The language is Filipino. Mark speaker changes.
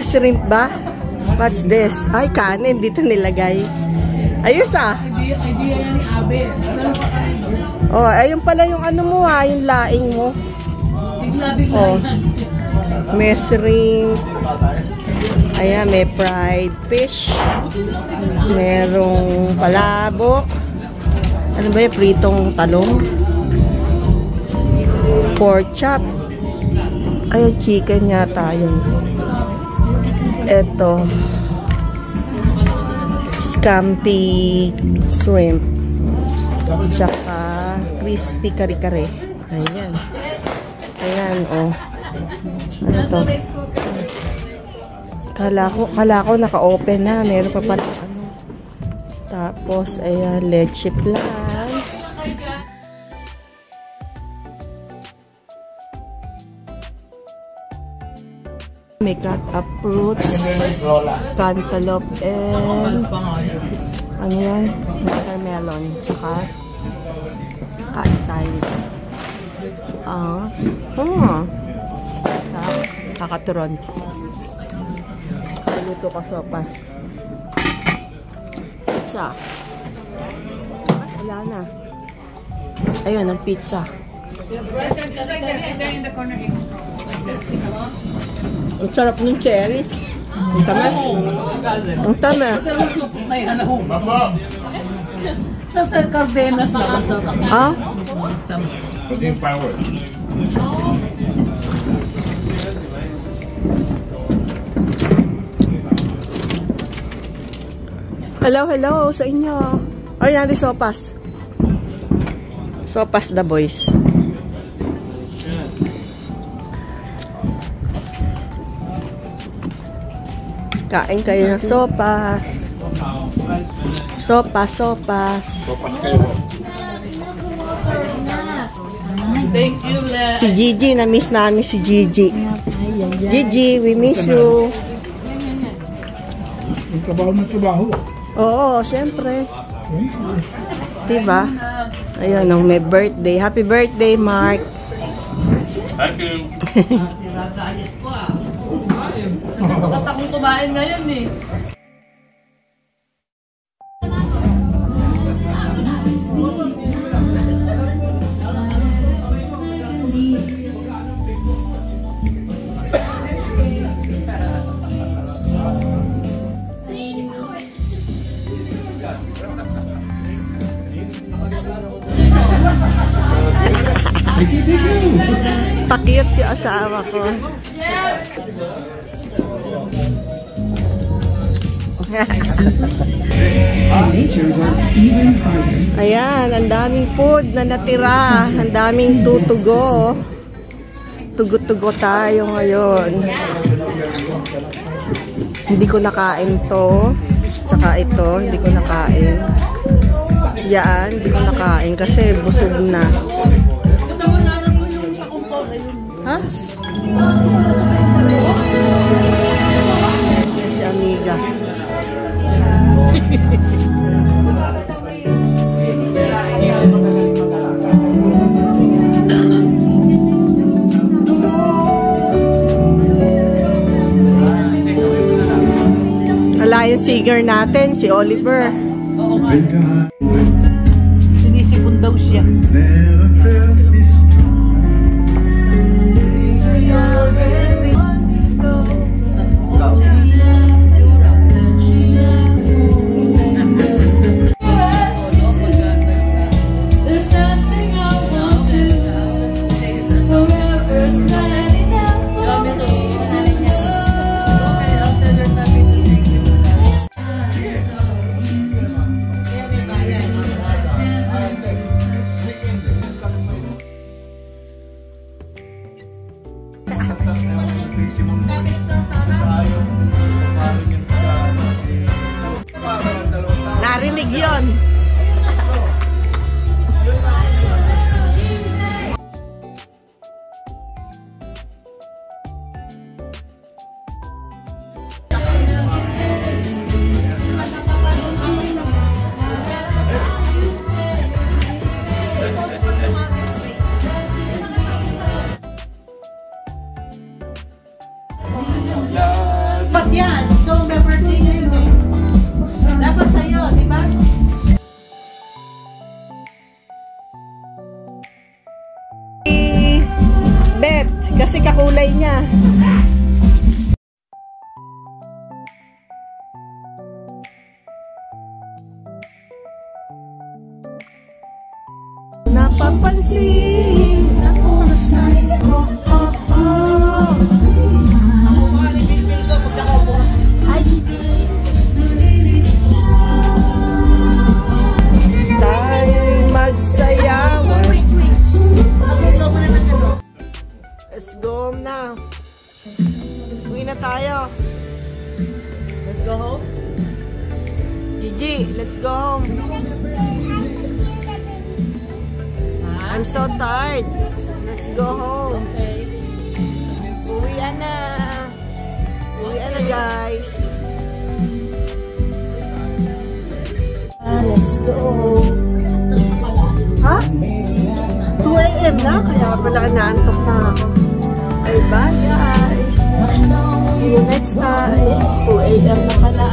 Speaker 1: Shrimp ba? What's this? Ay, kanin. Dito nilagay. Ayos ah.
Speaker 2: Idea yan ni Abe.
Speaker 1: Oh, ayun pala yung ano mo ha. Yung laing mo.
Speaker 2: Bigla-bigla yan.
Speaker 1: May shrimp. Ayan, may fried fish. Merong palabok. Ano ba yung pritong talong? Pork chop. Ayun, chicken yata yun. Eto. Scampi shrimp. Tsaka crispy kare-kare. Ayan. Ayan, oh. Ano to? Kala ko naka-open na. Meron pa pala ano. Tapos, ayan, leche plan. May cut-up fruits, cantaloupe, and ano yan? Watermelon. Tsaka kaitay. Kakaturon. Luto ka sopas. Pizza. Wala na. Ayun, ang pizza. Ang sarap ng cherry. Ang tama. Ang tama.
Speaker 2: Sa Sir Cardenas na ang sarap.
Speaker 1: Ha? Hello, hello sa inyo. Ay, natin sopas. Sopas the boys. Kain kayo ng sopas. Sopas, sopas.
Speaker 3: Sopas kayo.
Speaker 2: Thank you, Le.
Speaker 1: Si Gigi, na-miss namin si Gigi. Gigi, we miss you.
Speaker 3: Yung trabaho ng trabaho.
Speaker 1: Oo, syempre. Diba? Ayun, may birthday. Happy birthday, Mark.
Speaker 3: Thank you.
Speaker 2: Sakat akong kumain ngayon eh.
Speaker 1: Pakiyot yung asawa ko. Ayan, ang daming food na natira. Ang daming tutugo. Tugo-tugo tayo ngayon. Hindi ko nakain to. Tsaka ito, hindi ko nakain. Yan, hindi ko nakain kasi busog na. Ha? Si Amiga. Wala yung singer natin, si Oliver.
Speaker 2: Sinisipon daw siya.
Speaker 1: Narinig yun. kulay niya. Napapansin ako sa'yo. Hi, Gigi. Tayo'y magsayawan. Let's go home na. Uwi na tayo.
Speaker 2: Let's go home.
Speaker 1: Gigi, let's go home. I'm so tired. Let's go home.
Speaker 2: Okay.
Speaker 1: Uwian na. Uwian na, guys. Let's go. Ha? 2 AM na? Kaya pala naantok na ako. Ay, bye, guys. See you next time. 2 AM na pala.